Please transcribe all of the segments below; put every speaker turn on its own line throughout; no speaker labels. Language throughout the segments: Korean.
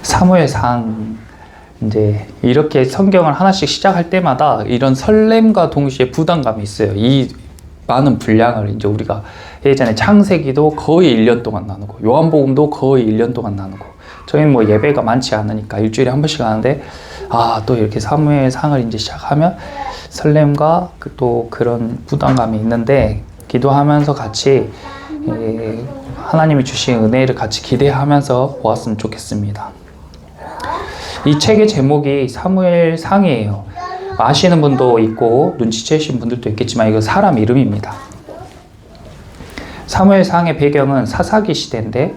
사무엘상 이제 이렇게 성경을 하나씩 시작할 때마다 이런 설렘과 동시에 부담감이 있어요. 이 많은 분량을 이제 우리가 예전에 창세기도 거의 1년 동안 나누고 요한복음도 거의 1년 동안 나누고 저희는 뭐 예배가 많지 않으니까 일주일에 한 번씩 하는데 또 이렇게 사무엘상을 이제 시작하면 설렘과 또 그런 부담감이 있는데 기도하면서 같이 하나님이 주신 은혜를 같이 기대하면서 보았으면 좋겠습니다. 이 책의 제목이 사무엘상이에요. 아시는 분도 있고 눈치채신 분들도 있겠지만 이거 사람 이름입니다. 사무엘상의 배경은 사사기 시대인데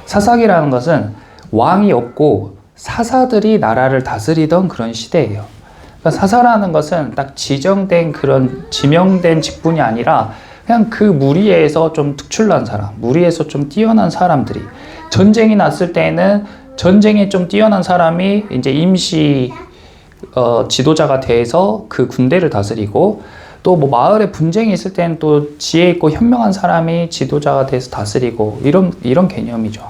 사사기라는 것은 왕이 없고 사사들이 나라를 다스리던 그런 시대예요. 그러니까 사사라는 것은 딱 지정된 그런 지명된 직분이 아니라 그냥 그 무리에서 좀 특출난 사람, 무리에서 좀 뛰어난 사람들이 전쟁이 났을 때에는 전쟁에 좀 뛰어난 사람이 이제 임시 지도자가 돼서 그 군대를 다스리고 또 뭐 마을에 분쟁이 있을 때는 또 지혜 있고 현명한 사람이 지도자가 돼서 다스리고 이런 개념이죠.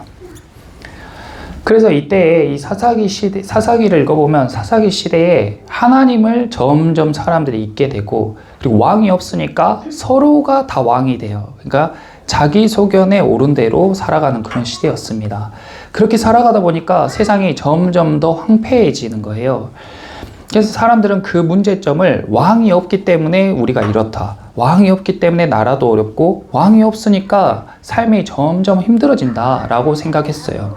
그래서 이때 이 사사기를 읽어보면 사사기 시대에 하나님을 점점 사람들이 잊게 되고 그리고 왕이 없으니까 서로가 다 왕이 돼요. 그러니까 자기 소견에 오른 대로 살아가는 그런 시대였습니다. 그렇게 살아가다 보니까 세상이 점점 더 황폐해지는 거예요. 그래서 사람들은 그 문제점을 왕이 없기 때문에 우리가 이렇다. 왕이 없기 때문에 나라도 어렵고 왕이 없으니까 삶이 점점 힘들어진다라고 생각했어요.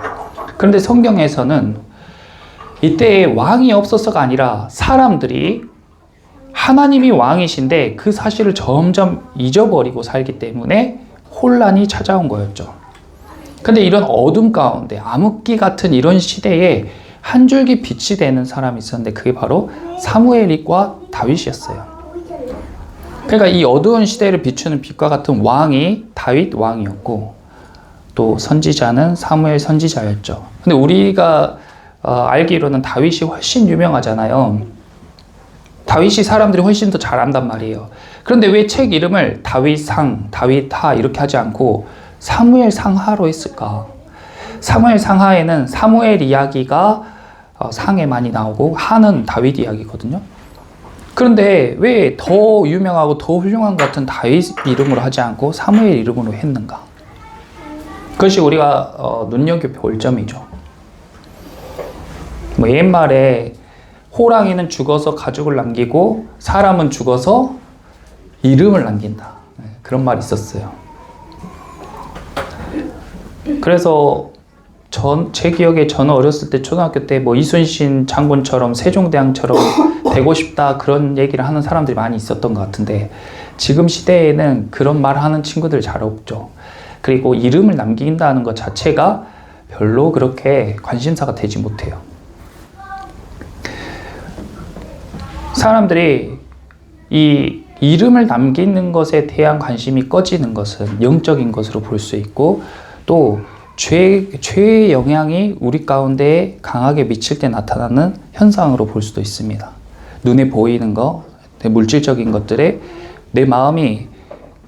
그런데 성경에서는 이때 왕이 없어서가 아니라 사람들이 하나님이 왕이신데 그 사실을 점점 잊어버리고 살기 때문에 혼란이 찾아온 거였죠. 근데 이런 어둠 가운데 암흑기 같은 이런 시대에 한 줄기 빛이 되는 사람이 있었는데 그게 바로 사무엘과 다윗이었어요. 그러니까 이 어두운 시대를 비추는 빛과 같은 왕이 다윗 왕이었고 또 선지자는 사무엘 선지자였죠. 근데 우리가 알기로는 다윗이 훨씬 유명하잖아요. 다윗이 사람들이 훨씬 더 잘 안단 말이에요. 그런데 왜 책 이름을 다윗상, 다윗하 이렇게 하지 않고 사무엘 상하로 했을까? 사무엘 상하에는 사무엘 이야기가 상에 많이 나오고 하는 다윗 이야기거든요. 그런데 왜 더 유명하고 더 훌륭한 것 같은 다윗 이름으로 하지 않고 사무엘 이름으로 했는가? 그것이 우리가 눈여겨볼 점이죠. 뭐 옛말에 호랑이는 죽어서 가죽을 남기고 사람은 죽어서 이름을 남긴다. 그런 말이 있었어요. 그래서 제 기억에 저는 어렸을 때 초등학교 때 뭐 이순신 장군처럼 세종대왕처럼 되고 싶다 그런 얘기를 하는 사람들이 많이 있었던 것 같은데 지금 시대에는 그런 말 하는 친구들 잘 없죠. 그리고 이름을 남긴다는 것 자체가 별로 그렇게 관심사가 되지 못해요. 사람들이 이 이름을 남기는 것에 대한 관심이 꺼지는 것은 영적인 것으로 볼 수 있고 또 죄의 영향이 우리 가운데 강하게 미칠 때 나타나는 현상으로 볼 수도 있습니다. 눈에 보이는 거, 물질적인 것들에 내 마음이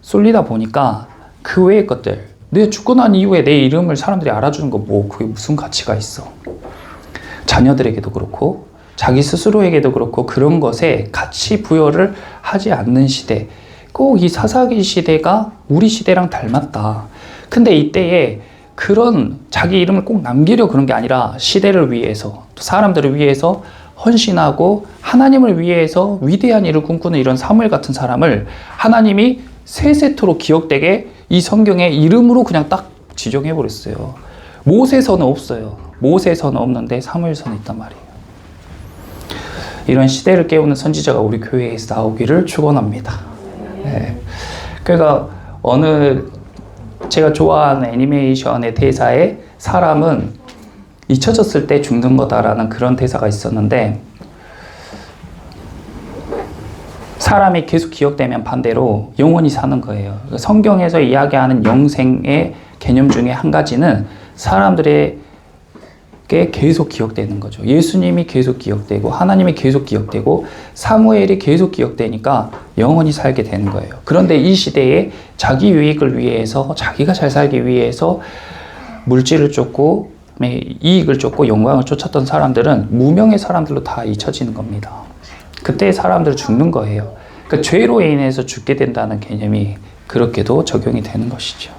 쏠리다 보니까 그 외의 것들, 내가 죽고 난 이후에 내 이름을 사람들이 알아주는 거 뭐 그게 무슨 가치가 있어. 자녀들에게도 그렇고 자기 스스로에게도 그렇고 그런 것에 가치 부여를 하지 않는 시대. 꼭 이 사사기 시대가 우리 시대랑 닮았다. 근데 이때에 그런 자기 이름을 꼭 남기려 그런 게 아니라 시대를 위해서 또 사람들을 위해서 헌신하고 하나님을 위해서 위대한 일을 꿈꾸는 이런 사무엘 같은 사람을 하나님이 세세토록 기억되게 이 성경에 이름으로 그냥 딱 지정해 버렸어요. 모세서는 없어요. 모세서는 없는데 사무엘서는 있단 말이에요. 이런 시대를 깨우는 선지자가 우리 교회에서 나오기를 축원합니다. 네. 그러니까 제가 좋아하는 애니메이션의 대사에 사람은 잊혀졌을 때 죽는 거다라는 그런 대사가 있었는데 사람이 계속 기억되면 반대로 영원히 사는 거예요. 성경에서 이야기하는 영생의 개념 중에 한 가지는 사람들에게 계속 기억되는 거죠. 예수님이 계속 기억되고 하나님이 계속 기억되고 사무엘이 계속 기억되니까 영원히 살게 되는 거예요. 그런데 이 시대에 자기 유익을 위해서 자기가 잘 살기 위해서 물질을 쫓고 이익을 쫓고 영광을 쫓았던 사람들은 무명의 사람들로 다 잊혀지는 겁니다. 그때 사람들은 죽는 거예요. 그러니까 죄로 인해서 죽게 된다는 개념이 그렇게도 적용이 되는 것이죠.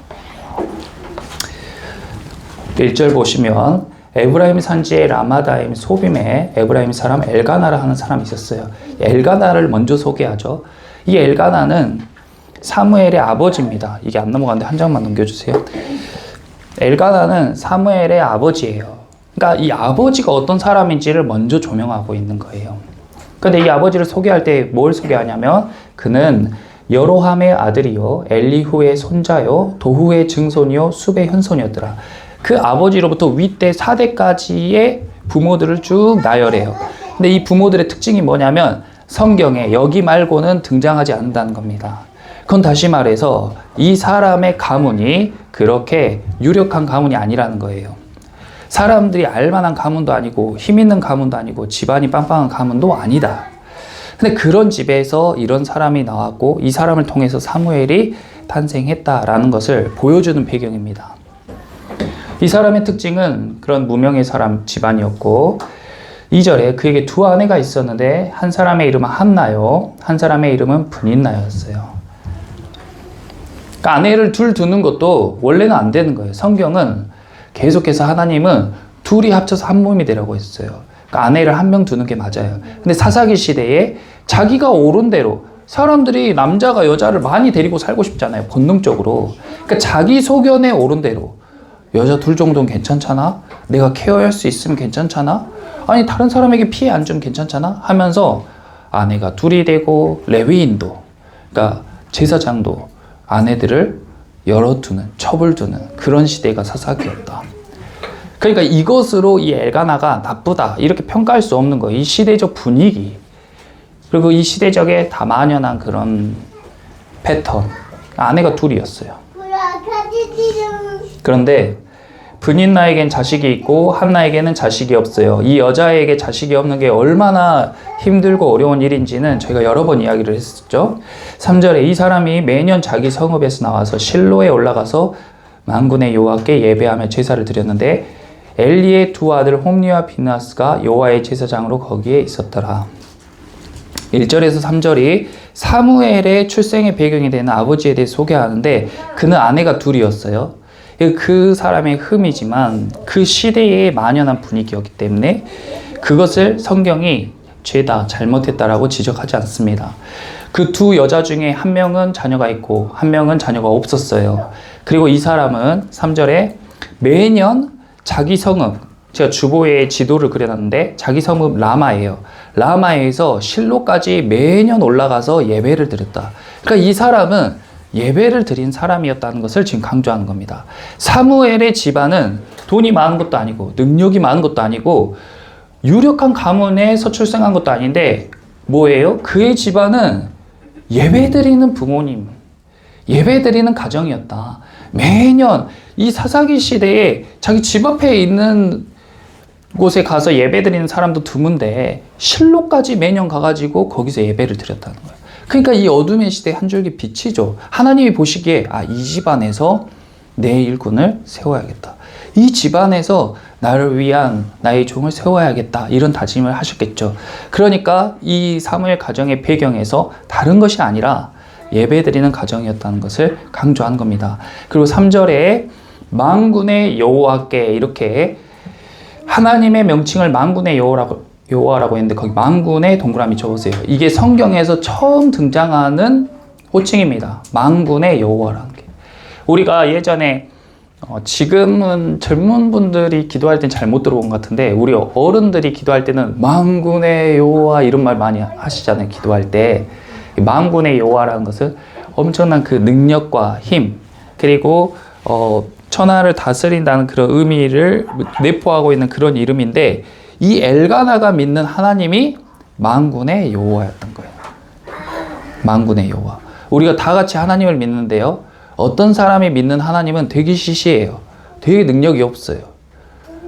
1절 보시면 에브라임 산지의 라마다임 소빔에 에브라임 사람 엘가나라 하는 사람이 있었어요. 엘가나를 먼저 소개하죠. 이 엘가나는 사무엘의 아버지입니다. 이게 안 넘어가는데 한 장만 넘겨주세요. 엘가나는 사무엘의 아버지예요. 그러니까 이 아버지가 어떤 사람인지를 먼저 조명하고 있는 거예요. 근데 이 아버지를 소개할 때 뭘 소개하냐면 그는 여로함의 아들이요 엘리후의 손자요 도후의 증손이요 숲의 현손이었더라. 그 아버지로부터 윗대 4대까지의 부모들을 쭉 나열해요. 근데 이 부모들의 특징이 뭐냐면 성경에 여기 말고는 등장하지 않는다는 겁니다. 그건 다시 말해서 이 사람의 가문이 그렇게 유력한 가문이 아니라는 거예요. 사람들이 알만한 가문도 아니고 힘 있는 가문도 아니고 집안이 빵빵한 가문도 아니다. 근데 그런 집에서 이런 사람이 나왔고 이 사람을 통해서 사무엘이 탄생했다라는 것을 보여주는 배경입니다. 이 사람의 특징은 그런 무명의 사람 집안이었고 2절에 그에게 두 아내가 있었는데 한 사람의 이름은 한나요 한 사람의 이름은 브닌나였어요. 그러니까 아내를 둘 두는 것도 원래는 안 되는 거예요. 성경은 계속해서 하나님은 둘이 합쳐서 한 몸이 되라고 했어요. 그러니까 아내를 한 명 두는 게 맞아요. 근데 사사기 시대에 자기가 옳은 대로 사람들이 남자가 여자를 많이 데리고 살고 싶잖아요. 본능적으로. 그러니까 자기 소견에 옳은 대로 여자 둘 정도는 괜찮잖아? 내가 케어할 수 있으면 괜찮잖아? 아니 다른 사람에게 피해 안 주면 괜찮잖아? 하면서 아내가 둘이 되고 레위인도 그러니까 제사장도 아내들을 열어두는 첩을두는 그런 시대가 사사기였다. 그러니까 이것으로 이 엘가나가 나쁘다 이렇게 평가할 수 없는 거예요. 이 시대적 분위기 그리고 이 시대적에 다 만연한 그런 패턴. 아내가 둘이었어요. 그런데 브닌나에겐 자식이 있고 한나에게는 자식이 없어요. 이 여자에게 자식이 없는 게 얼마나 힘들고 어려운 일인지는 저희가 여러 번 이야기를 했었죠. 3절에 이 사람이 매년 자기 성읍에서 나와서 실로에 올라가서 만군의 여호와께 예배하며 제사를 드렸는데 엘리의 두 아들 홈리와 비나스가 여호와의 제사장으로 거기에 있었더라. 1절에서 3절이 사무엘의 출생의 배경이 되는 아버지에 대해 소개하는데 그는 아내가 둘이었어요. 그 사람의 흠이지만 그 시대에 만연한 분위기였기 때문에 그것을 성경이 죄다 잘못했다라고 지적하지 않습니다. 그 두 여자 중에 한 명은 자녀가 있고 한 명은 자녀가 없었어요. 그리고 이 사람은 3절에 매년 자기 성읍, 제가 주보에 지도를 그려놨는데 자기 성읍 라마예요. 라마에서 실로까지 매년 올라가서 예배를 드렸다. 그러니까 이 사람은 예배를 드린 사람이었다는 것을 지금 강조하는 겁니다. 사무엘의 집안은 돈이 많은 것도 아니고 능력이 많은 것도 아니고 유력한 가문에서 출생한 것도 아닌데 뭐예요? 그의 집안은 예배 드리는 부모님, 예배 드리는 가정이었다. 매년 이 사사기 시대에 자기 집 앞에 있는 곳에 가서 예배 드리는 사람도 드문데 실로까지 매년 가가지고 거기서 예배를 드렸다는 거예요. 그러니까 이 어둠의 시대의 한 줄기 빛이죠. 하나님이 보시기에 이 집안에서 내 일꾼을 세워야겠다. 이 집안에서 나를 위한 나의 종을 세워야겠다. 이런 다짐을 하셨겠죠. 그러니까 이 사무엘 가정의 배경에서 다른 것이 아니라 예배드리는 가정이었다는 것을 강조한 겁니다. 그리고 3절에 만군의 여호와께 이렇게 하나님의 명칭을 만군의 여호와라고 했는데 거기 만군의 동그라미 쳐보세요. 이게 성경에서 처음 등장하는 호칭입니다. 만군의 여호와라는 게. 우리가 예전에 지금은 젊은 분들이 기도할 땐 잘 못 들어본 것 같은데 우리 어른들이 기도할 때는 만군의 여호와 이런 말 많이 하시잖아요. 기도할 때 만군의 여호와라는 것은 엄청난 그 능력과 힘 그리고 천하를 다스린다는 그런 의미를 내포하고 있는 그런 이름인데 이 엘가나가 믿는 하나님이 만군의 여호와였던 거예요. 만군의 여호와. 우리가 다 같이 하나님을 믿는데요. 어떤 사람이 믿는 하나님은 되게 시시해요. 되게 능력이 없어요.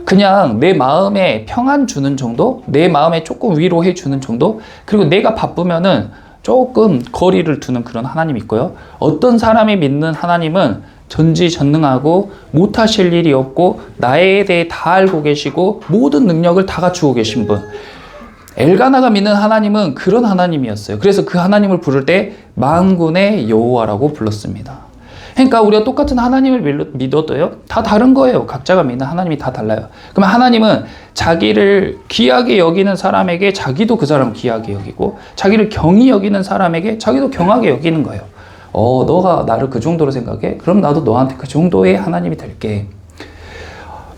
그냥 내 마음에 평안 주는 정도? 내 마음에 조금 위로해 주는 정도? 그리고 내가 바쁘면은 조금 거리를 두는 그런 하나님이 있고요. 어떤 사람이 믿는 하나님은 전지전능하고 못하실 일이 없고 나에 대해 다 알고 계시고 모든 능력을 다 갖추고 계신 분. 엘가나가 믿는 하나님은 그런 하나님이었어요. 그래서 그 하나님을 부를 때 만군의 여호와라고 불렀습니다. 그러니까 우리가 똑같은 하나님을 믿어도요, 다 다른 거예요. 각자가 믿는 하나님이 다 달라요. 그러면 하나님은 자기를 귀하게 여기는 사람에게 자기도 그 사람을 귀하게 여기고, 자기를 경히 여기는 사람에게 자기도 경하게 여기는 거예요. 너가 나를 그 정도로 생각해? 그럼 나도 너한테 그 정도의 하나님이 될게.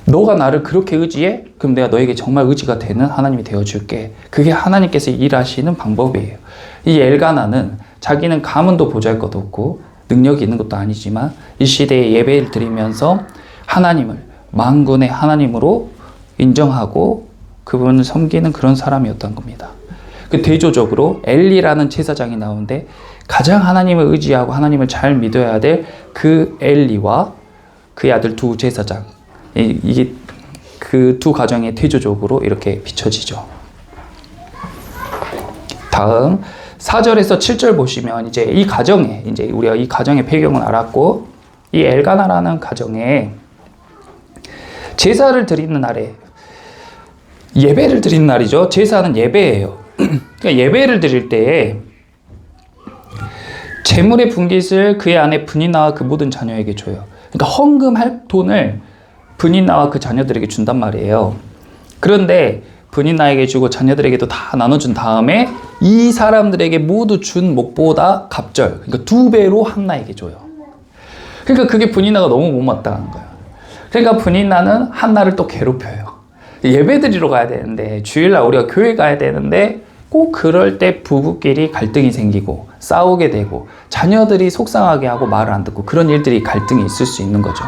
너가 나를 그렇게 의지해? 그럼 내가 너에게 정말 의지가 되는 하나님이 되어줄게. 그게 하나님께서 일하시는 방법이에요. 이 엘가나는 자기는 가문도 보잘것없고 능력이 있는 것도 아니지만 이 시대에 예배를 드리면서 하나님을 만군의 하나님으로 인정하고 그분을 섬기는 그런 사람이었던 겁니다. 그 대조적으로 엘리라는 제사장이 나오는데 가장 하나님을 의지하고 하나님을 잘 믿어야 될 그 엘리와 그의 아들 두 제사장, 이게 그 두 가정의 대조적으로 이렇게 비춰지죠. 다음 4절에서 7절 보시면 이제 이 가정에, 이제 우리가 이 가정의 배경을 알았고, 이 엘가나라는 가정에 제사를 드리는 날에 예배를 드리는 날이죠. 제사는 예배예요. 그러니까 예배를 드릴 때에 재물의 분깃을 그의 아내 브니나와 그 모든 자녀에게 줘요. 그러니까 헌금할 돈을 브니나와 그 자녀들에게 준단 말이에요. 그런데 브니나에게 주고 자녀들에게도 다 나눠준 다음에 이 사람들에게 모두 준 목보다 갑절, 그러니까 2배로 한나에게 줘요. 그러니까 그게 브니나가 너무 못마땅한 거예요. 그러니까 브니나는 한나를 또 괴롭혀요. 예배 드리러 가야 되는데, 주일날 우리가 교회 가야 되는데 꼭 그럴 때 부부끼리 갈등이 생기고 싸우게 되고 자녀들이 속상하게 하고 말을 안 듣고 그런 일들이 갈등이 있을 수 있는 거죠.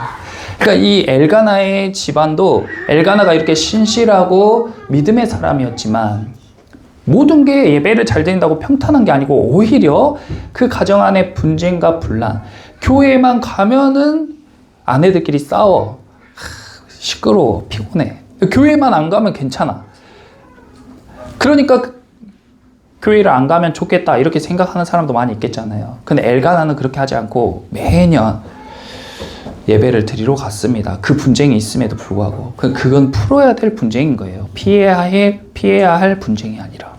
그러니까 이 엘가나의 집안도, 엘가나가 이렇게 신실하고 믿음의 사람이었지만 모든 게 예배를 잘 드린다고 평탄한 게 아니고 오히려 그 가정 안에 분쟁과 분란, 교회만 가면은 아내들끼리 싸워, 시끄러워, 피곤해. 교회만 안 가면 괜찮아. 그러니까 교회를 안 가면 좋겠다 이렇게 생각하는 사람도 많이 있겠잖아요. 근데 엘가나는 그렇게 하지 않고 매년 예배를 드리러 갔습니다. 그 분쟁이 있음에도 불구하고. 그건 풀어야 될 분쟁인 거예요. 피해야 할 분쟁이 아니라.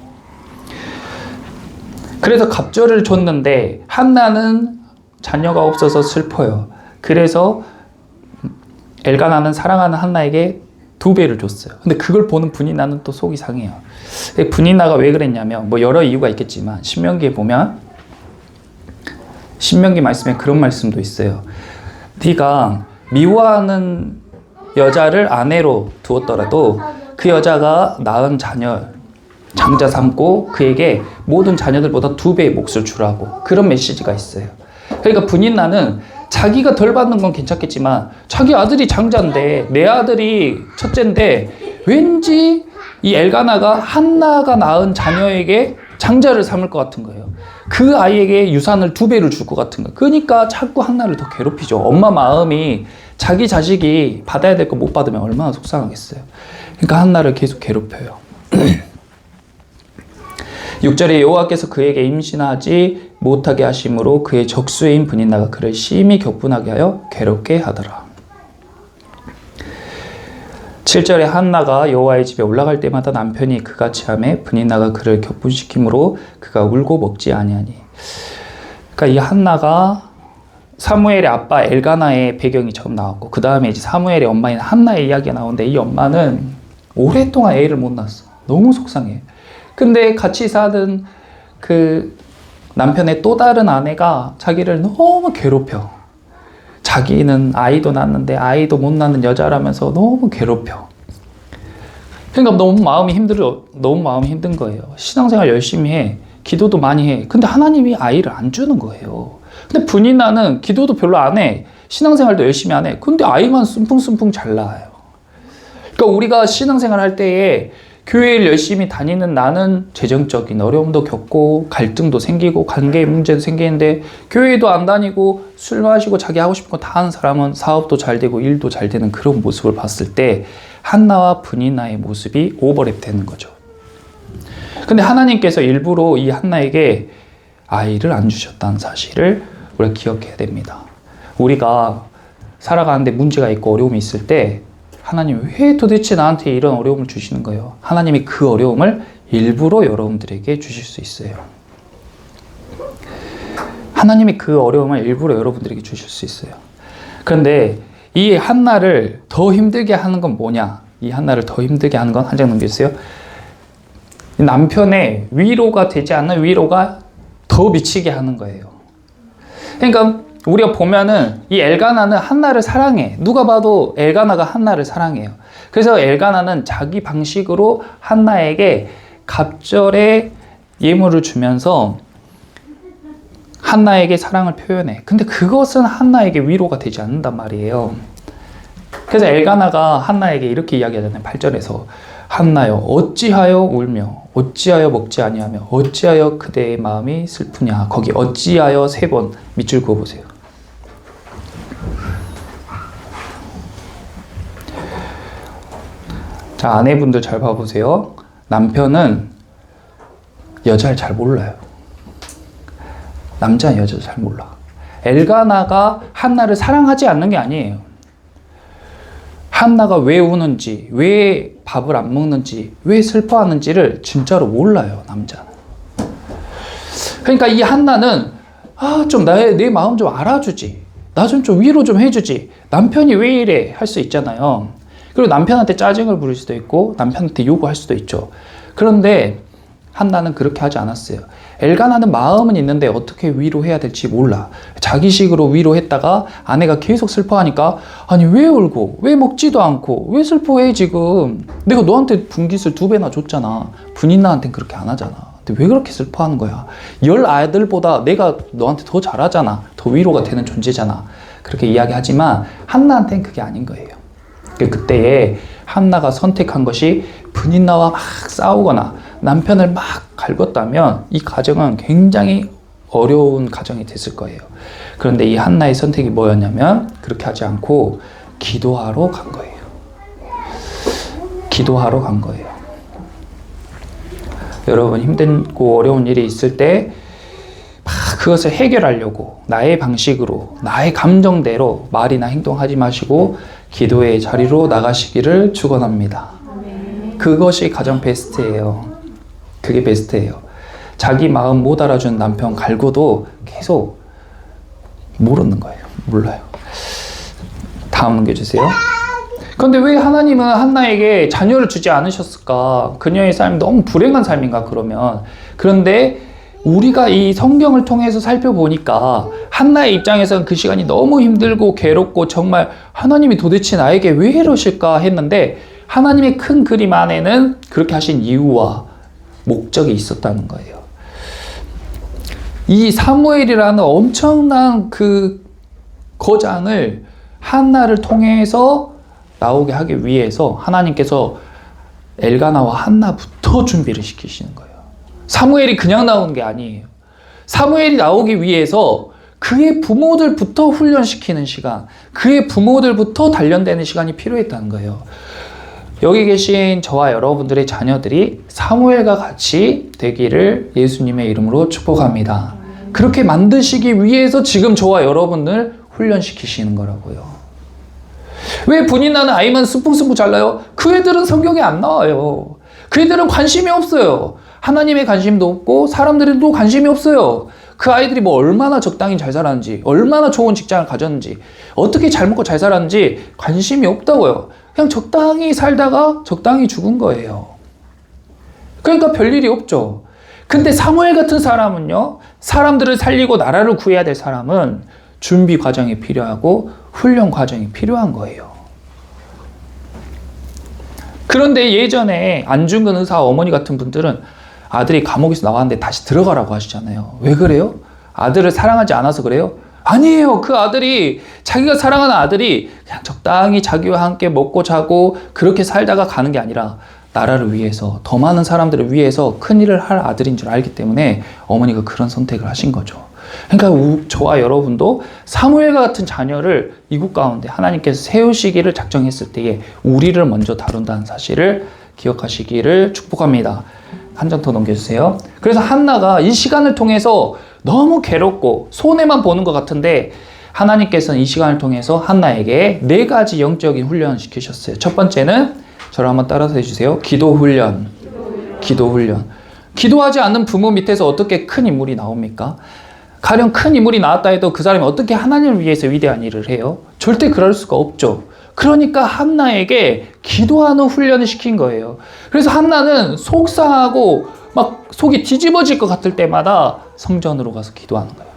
그래서 갑절을 줬는데 한나는 자녀가 없어서 슬퍼요. 그래서 엘가나는 사랑하는 한나에게 2배를 줬어요. 근데 그걸 보는 브니나는 또 속이 상해요. 브니나가 왜 그랬냐면, 뭐 여러 이유가 있겠지만 신명기에 보면, 신명기 말씀에 그런 말씀도 있어요. 네가 미워하는 여자를 아내로 두었더라도 그 여자가 낳은 자녀 장자 삼고 그에게 모든 자녀들보다 2배의 몫을 주라고, 그런 메시지가 있어요. 그러니까 브니나는 자기가 덜 받는 건 괜찮겠지만 자기 아들이 장자인데, 내 아들이 첫째인데 왠지 이 엘가나가 한나가 낳은 자녀에게 장자를 삼을 것 같은 거예요. 그 아이에게 유산을 2배를 줄 것 같은 거예요. 그러니까 자꾸 한나를 더 괴롭히죠. 엄마 마음이 자기 자식이 받아야 될 거 못 받으면 얼마나 속상하겠어요. 그러니까 한나를 계속 괴롭혀요. 6절에 여호와께서 그에게 임신하지 못하게 하심으로 그의 적수인 브니나가 그를 심히 격분하게 하여 괴롭게 하더라. 7절에 한나가 여호와의 집에 올라갈 때마다 남편이 그같이 하매 브니나가 그를 격분시키므로 그가 울고 먹지 아니하니. 그러니까 이 한나가 사무엘의 아빠 엘가나의 배경이 처음 나왔고, 그 다음에 이제 사무엘의 엄마인 한나의 이야기가 나오는데, 이 엄마는 오랫동안 애를 못 낳았어. 너무 속상해. 근데 같이 사는 그 남편의 또 다른 아내가 자기를 너무 괴롭혀. 자기는 아이도 낳았는데 아이도 못 낳는 여자라면서 너무 괴롭혀. 그러니까 너무 마음이 힘든 거예요. 신앙생활 열심히 해. 기도도 많이 해. 근데 하나님이 아이를 안 주는 거예요. 근데 브니나는 기도도 별로 안 해. 신앙생활도 열심히 안 해. 근데 아이만 숨풍숨풍 잘 낳아요. 그러니까 우리가 신앙생활 할 때에 교회를 열심히 다니는 나는 재정적인 어려움도 겪고 갈등도 생기고 관계의 문제도 생기는데, 교회도 안 다니고 술 마시고 자기 하고 싶은 거 다 하는 사람은 사업도 잘 되고 일도 잘 되는 그런 모습을 봤을 때 한나와 브니나의 모습이 오버랩 되는 거죠. 근데 하나님께서 일부러 이 한나에게 아이를 안 주셨다는 사실을 우리가 기억해야 됩니다. 우리가 살아가는데 문제가 있고 어려움이 있을 때 하나님 왜 도대체 나한테 이런 어려움을 주시는 거예요? 하나님이 그 어려움을 일부러 여러분들에게 주실 수 있어요. 하나님이 그 어려움을 일부러 여러분들에게 주실 수 있어요. 그런데 이 한나를 더 힘들게 하는 건 뭐냐? 이 한나를 더 힘들게 하는 건 한 장 넘겨주세요. 남편의 위로가 되지 않는 위로가 더 미치게 하는 거예요. 그러니까 우리가 보면은 이 엘가나는 한나를 사랑해. 누가 봐도 엘가나가 한나를 사랑해요. 그래서 엘가나는 자기 방식으로 한나에게 갑절의 예물을 주면서 한나에게 사랑을 표현해. 근데 그것은 한나에게 위로가 되지 않는단 말이에요. 그래서 엘가나가 한나에게 이렇게 이야기하잖아요. 8절에서 한나여 어찌하여 울며 어찌하여 먹지 아니하며 어찌하여 그대의 마음이 슬프냐. 거기 어찌하여 3번 밑줄 그어보세요. 자, 아내분들 잘 봐보세요. 남편은 여자를 잘 몰라요. 남자는 여자를 잘 몰라. 엘가나가 한나를 사랑하지 않는 게 아니에요. 한나가 왜 우는지, 왜 밥을 안 먹는지, 왜 슬퍼하는지를 진짜로 몰라요, 남자는. 그러니까 이 한나는 좀 내 마음 좀 알아주지. 나 좀 위로 좀 해주지. 남편이 왜 이래? 할 수 있잖아요. 그리고 남편한테 짜증을 부릴 수도 있고 남편한테 요구할 수도 있죠. 그런데 한나는 그렇게 하지 않았어요. 엘가나는 마음은 있는데 어떻게 위로해야 될지 몰라. 자기식으로 위로했다가 아내가 계속 슬퍼하니까 아니 왜 울고 왜 먹지도 않고 왜 슬퍼해 지금. 내가 너한테 분깃을 2배나 줬잖아. 분인나한테는 그렇게 안 하잖아. 근데 왜 그렇게 슬퍼하는 거야. 10 아들보다 내가 너한테 더 잘하잖아. 더 위로가 되는 존재잖아. 그렇게 이야기하지만 한나한테는 그게 아닌 거예요. 그때에 한나가 선택한 것이 분인나와 막 싸우거나 남편을 막 갈궜다면 이 가정은 굉장히 어려운 가정이 됐을 거예요. 그런데 이 한나의 선택이 뭐였냐면 그렇게 하지 않고 기도하러 간 거예요. 기도하러 간 거예요. 여러분 힘들고 어려운 일이 있을 때 그것을 해결하려고 나의 방식으로 나의 감정대로 말이나 행동하지 마시고 기도의 자리로 나가시기를 축원합니다. 그것이 가장 베스트예요. 그게 베스트예요. 자기 마음 못 알아준 남편 갈고도 계속 모르는 거예요. 몰라요. 다음 넘겨주세요. 그런데 왜 하나님은 한나에게 자녀를 주지 않으셨을까? 그녀의 삶이 너무 불행한 삶인가 그러면. 그런데 우리가 이 성경을 통해서 살펴보니까 한나의 입장에서는 그 시간이 너무 힘들고 괴롭고 정말 하나님이 도대체 나에게 왜 이러실까 했는데 하나님의 큰 그림 안에는 그렇게 하신 이유와 목적이 있었다는 거예요. 이 사무엘이라는 엄청난 그 거장을 한나를 통해서 나오게 하기 위해서 하나님께서 엘가나와 한나부터 준비를 시키시는 거예요. 사무엘이 그냥 나오는 게 아니에요. 사무엘이 나오기 위해서 그의 부모들부터 훈련시키는 시간, 그의 부모들부터 단련되는 시간이 필요했다는 거예요. 여기 계신 저와 여러분들의 자녀들이 사무엘과 같이 되기를 예수님의 이름으로 축복합니다. 그렇게 만드시기 위해서 지금 저와 여러분을 훈련시키시는 거라고요. 왜 분인나는 아이만 스풍스풍 잘라요? 그 애들은 성경에 안 나와요. 그 애들은 관심이 없어요. 하나님의 관심도 없고 사람들에도 관심이 없어요. 그 아이들이 뭐 얼마나 적당히 잘 살았는지, 얼마나 좋은 직장을 가졌는지, 어떻게 잘 먹고 잘 살았는지 관심이 없다고요. 그냥 적당히 살다가 적당히 죽은 거예요. 그러니까 별일이 없죠. 근데 사무엘 같은 사람은요, 사람들을 살리고 나라를 구해야 될 사람은 준비 과정이 필요하고 훈련 과정이 필요한 거예요. 그런데 예전에 안중근 의사 어머니 같은 분들은 아들이 감옥에서 나왔는데 다시 들어가라고 하시잖아요. 왜 그래요? 아들을 사랑하지 않아서 그래요? 아니에요. 그 아들이, 자기가 사랑하는 아들이 그냥 적당히 자기와 함께 먹고 자고 그렇게 살다가 가는 게 아니라 나라를 위해서, 더 많은 사람들을 위해서 큰일을 할 아들인 줄 알기 때문에 어머니가 그런 선택을 하신 거죠. 그러니까 저와 여러분도 사무엘과 같은 자녀를 이국 가운데 하나님께서 세우시기를 작정했을 때에 우리를 먼저 다룬다는 사실을 기억하시기를 축복합니다. 한 장 더 넘겨주세요. 그래서 한나가 이 시간을 통해서 너무 괴롭고 손해만 보는 것 같은데 하나님께서는 이 시간을 통해서 한나에게 4가지 영적인 훈련을 시키셨어요. 첫 번째는 저를 한번 따라서 해주세요. 기도 훈련. 기도 훈련. 기도하지 않는 부모 밑에서 어떻게 큰 인물이 나옵니까? 가령 큰 인물이 나왔다 해도 그 사람이 어떻게 하나님을 위해서 위대한 일을 해요? 절대 그럴 수가 없죠. 그러니까 한나에게 기도하는 훈련을 시킨 거예요. 그래서 한나는 속상하고 막 속이 뒤집어질 것 같을 때마다 성전으로 가서 기도하는 거예요.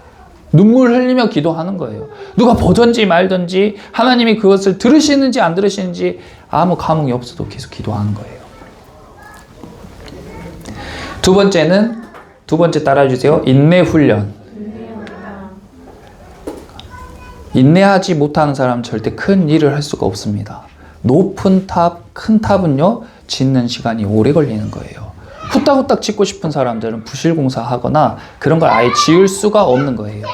눈물 흘리며 기도하는 거예요. 누가 보든지 말든지 하나님이 그것을 들으시는지 안 들으시는지 아무 감흥이 없어도 계속 기도하는 거예요. 두 번째 따라해 주세요. 인내 훈련. 인내하지 못하는 사람은 절대 큰 일을 할 수가 없습니다. 높은 탑, 큰 탑은요, 짓는 시간이 오래 걸리는 거예요. 후딱후딱 짓고 싶은 사람들은 부실공사하거나 그런 걸 아예 지을 수가 없는 거예요.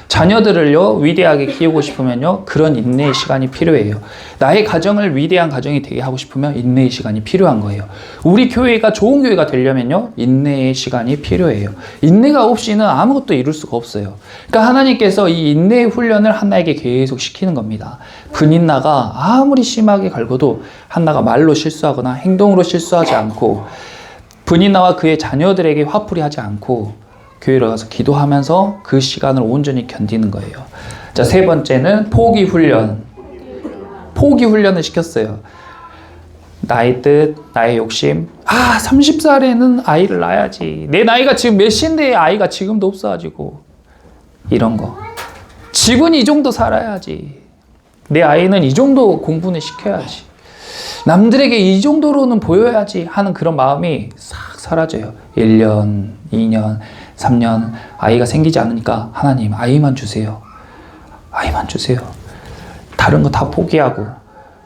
자녀들을요, 위대하게 키우고 싶으면요, 그런 인내의 시간이 필요해요. 나의 가정을 위대한 가정이 되게 하고 싶으면 인내의 시간이 필요한 거예요. 우리 교회가 좋은 교회가 되려면요, 인내의 시간이 필요해요. 인내가 없이는 아무것도 이룰 수가 없어요. 그러니까 하나님께서 이 인내의 훈련을 한나에게 계속 시키는 겁니다. 분인나가 아무리 심하게 갈고도 한나가 말로 실수하거나 행동으로 실수하지 않고 분인나와 그의 자녀들에게 화풀이 하지 않고 교회로 가서 기도하면서 그 시간을 온전히 견디는 거예요. 자, 세 번째는 포기 훈련. 포기 훈련을 시켰어요. 나의 뜻, 나의 욕심. 30살에는 아이를 낳아야지. 내 나이가 지금 몇인데 아이가 지금도 없어가지고. 이런 거. 집은 이 정도 살아야지. 내 아이는 이 정도 공부는 시켜야지. 남들에게 이 정도로는 보여야지 하는 그런 마음이 싹 사라져요. 1년, 2년, 3년 아이가 생기지 않으니까 하나님 아이만 주세요. 아이만 주세요. 다른 거 다 포기하고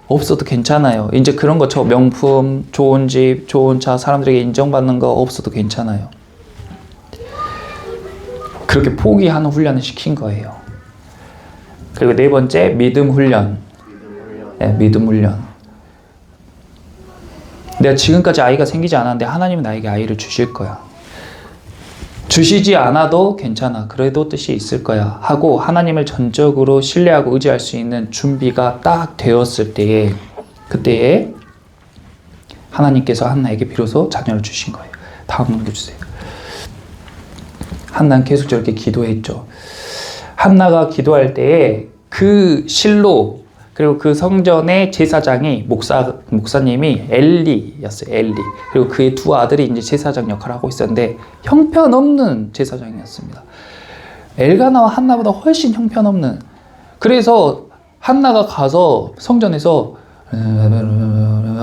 없어도 괜찮아요. 이제 그런 거 저 명품, 좋은 집, 좋은 차, 사람들에게 인정받는 거 없어도 괜찮아요. 그렇게 포기하는 훈련을 시킨 거예요. 그리고 네 번째 믿음 훈련. 네, 믿음 훈련. 내가 지금까지 아이가 생기지 않았는데 하나님은 나에게 아이를 주실 거야. 주시지 않아도 괜찮아. 그래도 뜻이 있을 거야. 하고 하나님을 전적으로 신뢰하고 의지할 수 있는 준비가 딱 되었을 때에 그때에 하나님께서 한나에게 비로소 자녀를 주신 거예요. 다음 넘겨주세요. 한나는 계속 저렇게 기도했죠. 한나가 기도할 때에 그 실로 그리고 그 성전의 제사장이 목사님이 엘리였어요. 엘리. 그리고 그의 두 아들이 이제 제사장 역할을 하고 있었는데 형편없는 제사장이었습니다. 엘가나와 한나보다 훨씬 형편없는. 그래서 한나가 가서 성전에서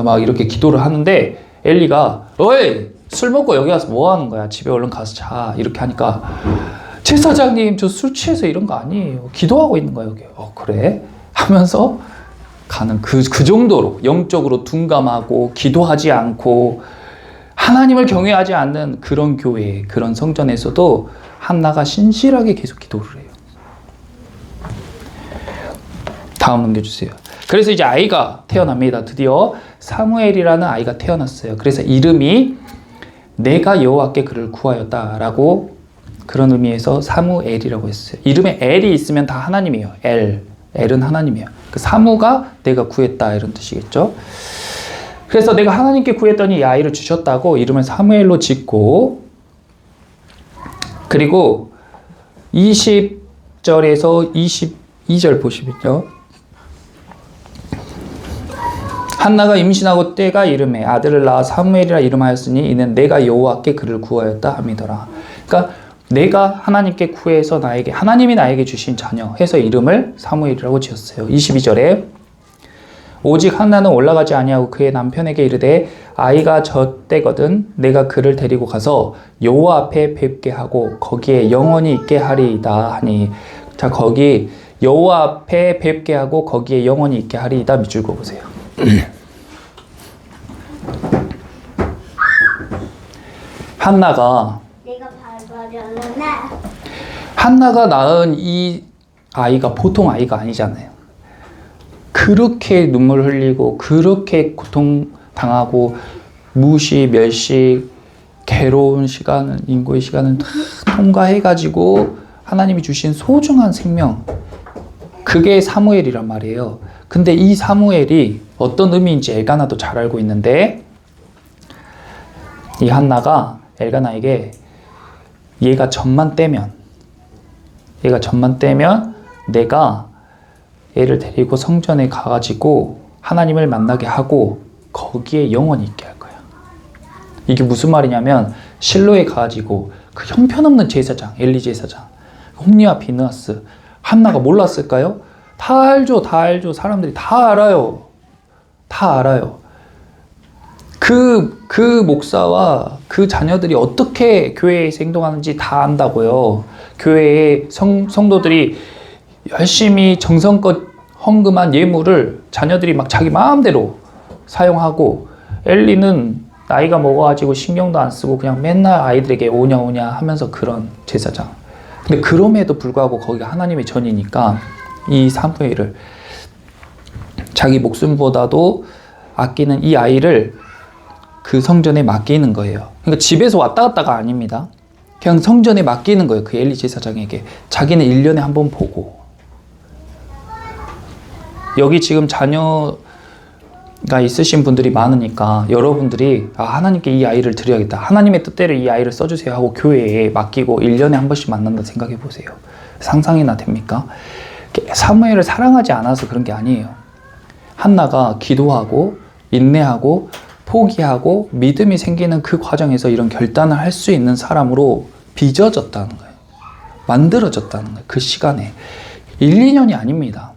막 이렇게 기도를 하는데 엘리가 어이 술 먹고 여기 와서 뭐 하는 거야? 집에 얼른 가서 자. 이렇게 하니까 제사장님 저 술 취해서 이런 거 아니에요. 기도하고 있는 거예요. 여기. 그래? 하면서 가는 그 정도로 영적으로 둔감하고 기도하지 않고 하나님을 경외하지 않는 그런 교회, 그런 성전에서도 한나가 신실하게 계속 기도를 해요. 다음 넘겨주세요. 그래서 이제 아이가 태어납니다. 드디어 사무엘이라는 아이가 태어났어요. 그래서 이름이 내가 여호와께 그를 구하였다라고 그런 의미에서 사무엘이라고 했어요. 이름에 엘이 있으면 다 하나님이에요. 엘은 하나님이에요. 그 사무가 내가 구했다 이런 뜻이겠죠. 그래서 내가 하나님께 구했더니 이 아이를 주셨다고 이름을 사무엘로 짓고 그리고 20절에서 22절 보시면요. 한나가 임신하고 때가 이름에 아들을 낳아 사무엘이라 이름하였으니 이는 내가 여호와께 그를 구하였다 함이더라. 그러니까 내가 하나님께 구해서 나에게 하나님이 나에게 주신 자녀 해서 이름을 사무엘이라고 지었어요. 22절에 오직 한나는 올라가지 아니하고 그의 남편에게 이르되 아이가 젖되거든 내가 그를 데리고 가서 여호와 앞에 뵙게 하고 거기에 영원히 있게 하리이다 하니 자 거기 여호와 앞에 뵙게 하고 거기에 영원히 있게 하리이다 밑줄 그어보세요. 한나가 낳은 이 아이가 보통 아이가 아니잖아요. 그렇게 눈물 흘리고 그렇게 고통당하고 무시, 멸시, 괴로운 시간을 인고의 시간을 다 통과해가지고 하나님이 주신 소중한 생명 그게 사무엘이란 말이에요. 근데 이 사무엘이 어떤 의미인지 엘가나도 잘 알고 있는데, 이 한나가 엘가나에게 얘가 젖만 떼면 내가 얘를 데리고 성전에 가가지고 하나님을 만나게 하고 거기에 영원히 있게 할 거야. 이게 무슨 말이냐면, 실로에 가가지고 그 형편없는 제사장, 엘리 제사장, 홈리와 비느하스, 한나가 몰랐을까요? 다 알죠. 사람들이 다 알아요. 그 목사와 그 자녀들이 어떻게 교회에서 행동하는지 다 안다고요. 교회의 성도들이 열심히 정성껏 헌금한 예물을 자녀들이 막 자기 마음대로 사용하고, 엘리는 나이가 먹어가지고 신경도 안 쓰고 그냥 맨날 아이들에게 오냐 하면서 그런 제사장. 근데 그럼에도 불구하고 거기가 하나님의 전이니까 이 사무엘을 자기 목숨보다도 아끼는 이 아이를 그 성전에 맡기는 거예요. 그러니까 집에서 왔다 갔다가 아닙니다. 그냥 성전에 맡기는 거예요. 그 엘리 제사장에게. 자기는 1년에 한 번 보고. 여기 지금 자녀가 있으신 분들이 많으니까 여러분들이 하나님께 이 아이를 드려야겠다, 하나님의 뜻대로 이 아이를 써주세요 하고 교회에 맡기고 1년에 한 번씩 만난다 생각해 보세요. 상상이나 됩니까? 사무엘을 사랑하지 않아서 그런 게 아니에요. 한나가 기도하고 인내하고 포기하고 믿음이 생기는 그 과정에서 이런 결단을 할 수 있는 사람으로 빚어졌다는 거예요. 만들어졌다는 거예요. 그 시간에 1, 2년이 아닙니다.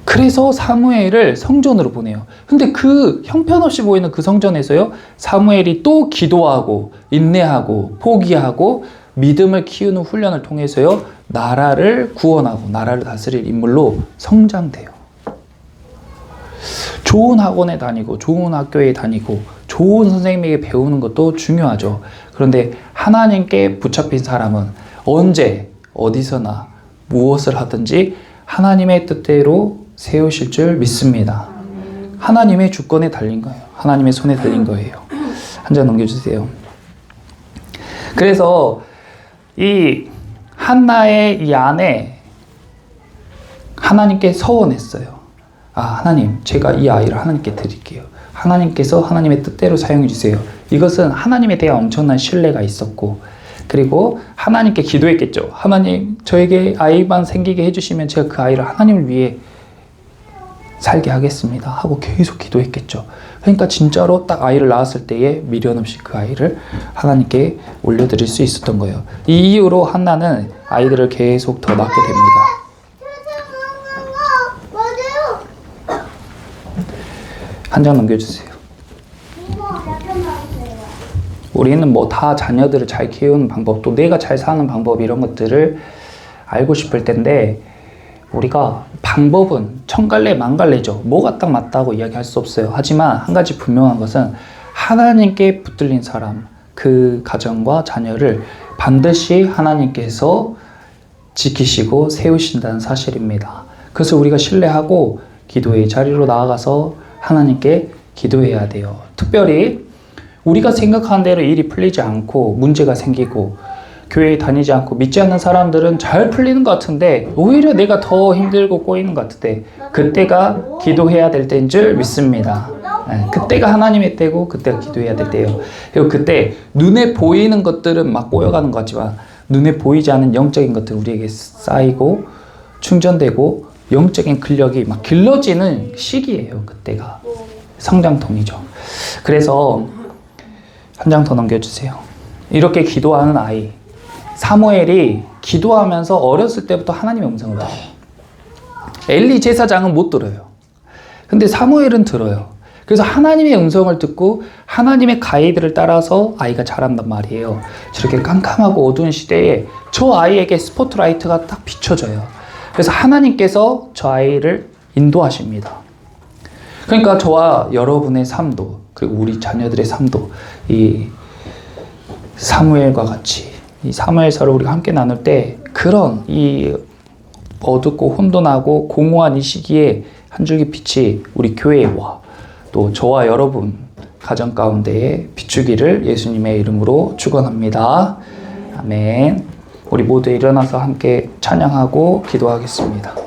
그래서 사무엘을 성전으로 보내요. 근데 그 형편없이 보이는 그 성전에서요, 사무엘이 또 기도하고 인내하고 포기하고 믿음을 키우는 훈련을 통해서요, 나라를 구원하고 나라를 다스릴 인물로 성장돼요. 좋은 학원에 다니고 좋은 학교에 다니고 좋은 선생님에게 배우는 것도 중요하죠. 그런데 하나님께 붙잡힌 사람은 언제 어디서나 무엇을 하든지 하나님의 뜻대로 세우실 줄 믿습니다. 하나님의 주권에 달린 거예요. 하나님의 손에 달린 거예요. 한 장 넘겨주세요. 그래서 이 한나의 이 아내, 하나님께 서원했어요. 하나님, 제가 이 아이를 하나님께 드릴게요. 하나님께서 하나님의 뜻대로 사용해 주세요. 이것은 하나님에 대한 엄청난 신뢰가 있었고, 그리고 하나님께 기도했겠죠. 하나님, 저에게 아이만 생기게 해주시면 제가 그 아이를 하나님을 위해 살게 하겠습니다 하고 계속 기도했겠죠. 그러니까 진짜로 딱 아이를 낳았을 때에 미련 없이 그 아이를 하나님께 올려드릴 수 있었던 거예요. 이 이후로 한나는 아이들을 계속 더 낳게 됩니다. 한 장 넘겨주세요. 우리는 뭐 다 자녀들을 잘 키우는 방법, 또 내가 잘 사는 방법, 이런 것들을 알고 싶을 텐데, 우리가 방법은 천갈래 만갈래죠. 뭐가 딱 맞다고 이야기할 수 없어요. 하지만 한 가지 분명한 것은 하나님께 붙들린 사람, 그 가정과 자녀를 반드시 하나님께서 지키시고 세우신다는 사실입니다. 그래서 우리가 신뢰하고 기도의 자리로 나아가서 하나님께 기도해야 돼요. 특별히 우리가 생각하는 대로 일이 풀리지 않고 문제가 생기고 교회에 다니지 않고 믿지 않는 사람들은 잘 풀리는 것 같은데 오히려 내가 더 힘들고 꼬이는 것 같은데, 그때가 기도해야 될 때인 줄 믿습니다. 그때가 하나님의 때고 그때가 기도해야 될 때예요. 그리고 그때 눈에 보이는 것들은 막 꼬여가는 것 같지만 눈에 보이지 않는 영적인 것들 우리에게 쌓이고 충전되고 영적인 근력이 막 길러지는 시기예요. 그때가 성장통이죠. 그래서 한 장 더 넘겨주세요. 이렇게 기도하는 아이, 사무엘이 기도하면서 어렸을 때부터 하나님의 음성을 들어요. 엘리 제사장은 못 들어요. 근데 사무엘은 들어요. 그래서 하나님의 음성을 듣고 하나님의 가이드를 따라서 아이가 자란단 말이에요. 저렇게 깜깜하고 어두운 시대에 저 아이에게 스포트라이트가 딱 비춰져요. 그래서 하나님께서 저 아이를 인도하십니다. 그러니까 저와 여러분의 삶도, 그리고 우리 자녀들의 삶도 이 사무엘과 같이 이 사무엘서를 우리가 함께 나눌 때 그런 이 어둡고 혼돈하고 공허한 이 시기에 한 줄기 빛이 우리 교회와 또 저와 여러분 가정 가운데에 비추기를 예수님의 이름으로 축원합니다. 아멘. 우리 모두 일어나서 함께 찬양하고 기도하겠습니다.